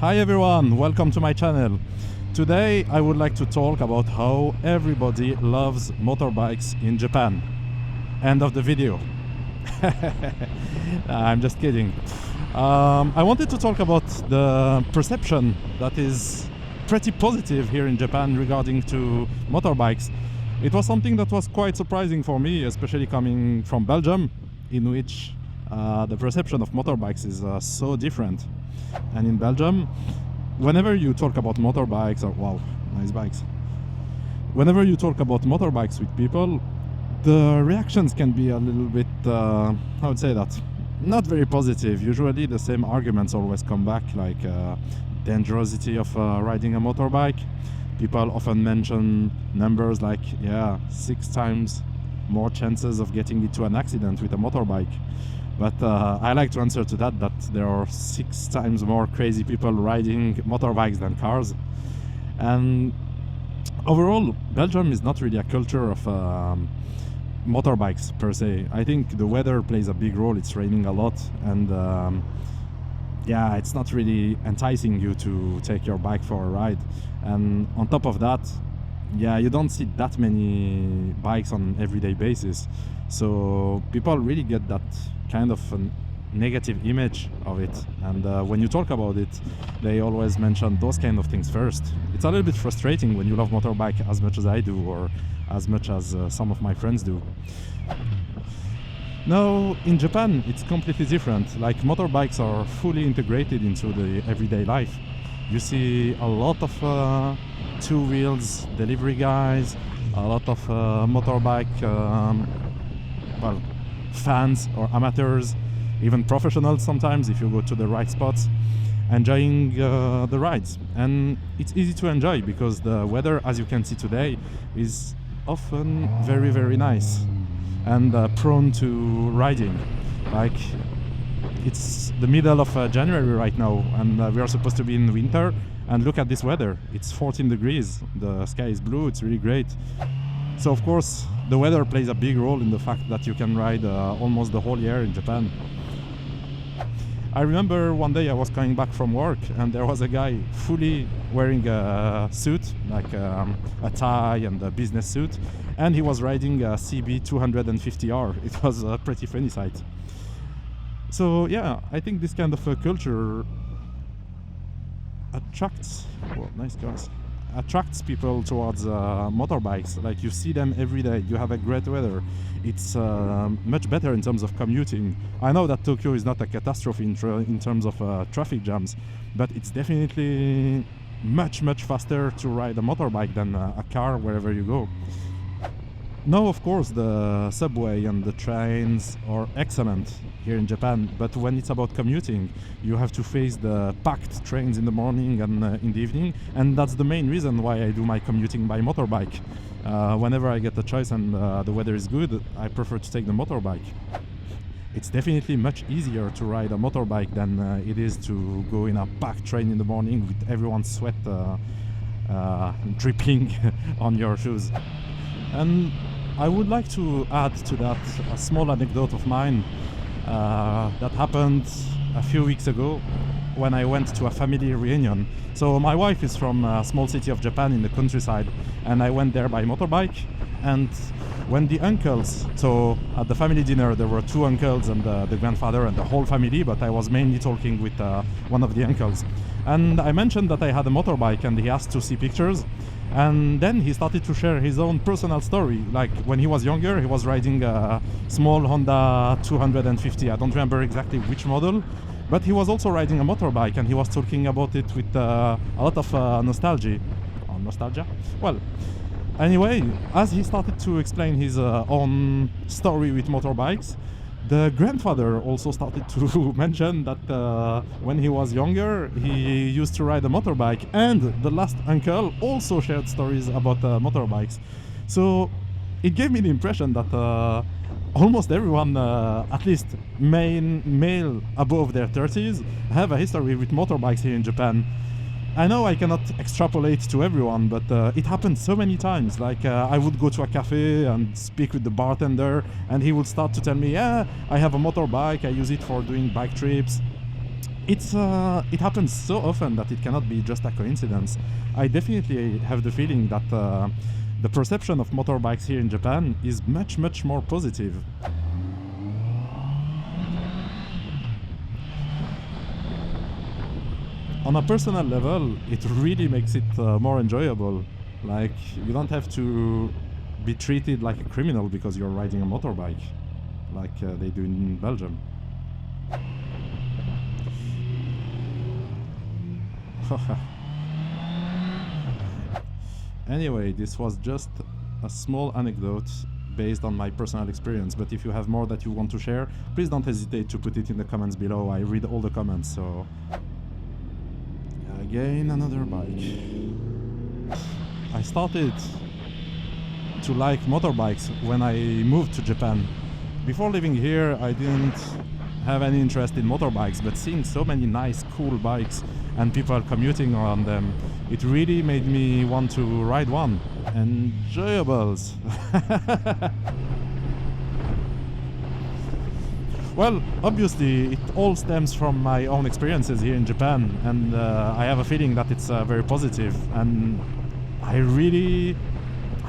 Hi everyone, welcome to my channel. Today I would like to talk about how everybody loves motorbikes in Japan. End of the video. I'm just kidding. I wanted to talk about the perception that is pretty positive here in Japan regarding to motorbikes. It was something that was quite surprising for me, especially coming from Belgium, in which the perception of motorbikes is so different. And in Belgium, whenever you talk about motorbikes, or wow, nice bikes. Whenever you talk about motorbikes with people, the reactions can be a little bit, I would say that, not very positive. Usually the same arguments always come back, like dangerosity of riding a motorbike. People often mention numbers like, 6 times more chances of getting into an accident with a motorbike. But I like to answer to that there are 6 times more crazy people riding motorbikes than cars. And overall, Belgium is not really a culture of motorbikes per se. I think the weather plays a big role. It's raining a lot, and it's not really enticing you to take your bike for a ride. And on top of that, you don't see that many bikes on an everyday basis. So people really get that kind of a negative image of it. And when you talk about it, they always mention those kind of things first. It's a little bit frustrating when you love motorbike as much as I do, or as much as some of my friends do. Now, in Japan, it's completely different. Like, motorbikes are fully integrated into the everyday life. You see a lot of 2 wheels delivery guys, a lot of motorbike fans or amateurs, even professionals sometimes if you go to the right spots, enjoying the rides. And it's easy to enjoy because the weather, as you can see today, is often very, very nice and prone to riding. Like, it's the middle of January right now, and we are supposed to be in winter, and look at this weather. It's 14 degrees, the sky is blue, it's really great. So of course the weather plays a big role in the fact that you can ride almost the whole year in Japan. I remember one day I was coming back from work, and there was a guy fully wearing a suit, like a tie and a business suit, and he was riding a CB650R. It was a pretty funny sight. So I think this kind of a culture attracts people towards motorbikes. Like, you see them every day, you have a great weather, it's much better in terms of commuting. I know that Tokyo is not a catastrophe in terms of traffic jams, but it's definitely much faster to ride a motorbike than a car wherever you go. Now, of course, the subway and the trains are excellent here in Japan, but when it's about commuting, you have to face the packed trains in the morning and in the evening, and that's the main reason why I do my commuting by motorbike. Whenever I get the choice and the weather is good, I prefer to take the motorbike. It's definitely much easier to ride a motorbike than it is to go in a packed train in the morning with everyone's sweat dripping on your shoes. And I would like to add to that a small anecdote of mine that happened a few weeks ago when I went to a family reunion. So my wife is from a small city of Japan in the countryside, and I went there by motorbike. And when the uncles, so at the family dinner there were 2 uncles and the grandfather and the whole family, but I was mainly talking with one of the uncles. And I mentioned that I had a motorbike, and he asked to see pictures. And then he started to share his own personal story. Like, when he was younger, he was riding a small Honda 250. I don't remember exactly which model, but he was also riding a motorbike, and he was talking about it with a lot of nostalgia. Nostalgia? Well, anyway, as he started to explain his own story with motorbikes, the grandfather also started to mention that when he was younger, he used to ride a motorbike, and the last uncle also shared stories about motorbikes. So it gave me the impression that almost everyone, at least male above their 30s, have a history with motorbikes here in Japan. I know I cannot extrapolate to everyone, but it happened so many times. Like, I would go to a cafe and speak with the bartender, and he would start to tell me, I have a motorbike, I use it for doing bike trips. it happens so often that it cannot be just a coincidence. I definitely have the feeling that the perception of motorbikes here in Japan is much more positive. On a personal level, it really makes it more enjoyable. Like, you don't have to be treated like a criminal because you're riding a motorbike, like they do in Belgium. Anyway, this was just a small anecdote based on my personal experience, but if you have more that you want to share, please don't hesitate to put it in the comments below. I read all the comments, so... Again, another bike. I started to like motorbikes when I moved to Japan. Before living here, I didn't have any interest in motorbikes, but seeing so many nice, cool bikes and people commuting on them, it really made me want to ride one. Enjoyables! Well, obviously, it all stems from my own experiences here in Japan, and I have a feeling that it's very positive, and I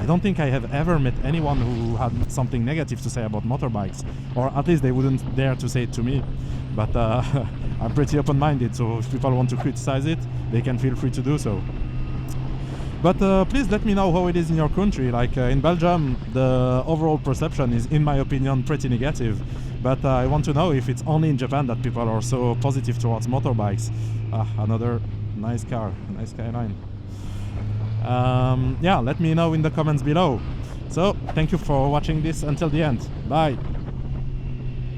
don't think I have ever met anyone who had something negative to say about motorbikes, or at least they wouldn't dare to say it to me. But I'm pretty open-minded, so if people want to criticize it, they can feel free to do so. But please let me know how it is in your country. Like in Belgium, the overall perception is, in my opinion, pretty negative. But I want to know if it's only in Japan that people are so positive towards motorbikes. Another nice car, nice Skyline. Yeah, let me know in the comments below. So, thank you for watching this until the end. Bye!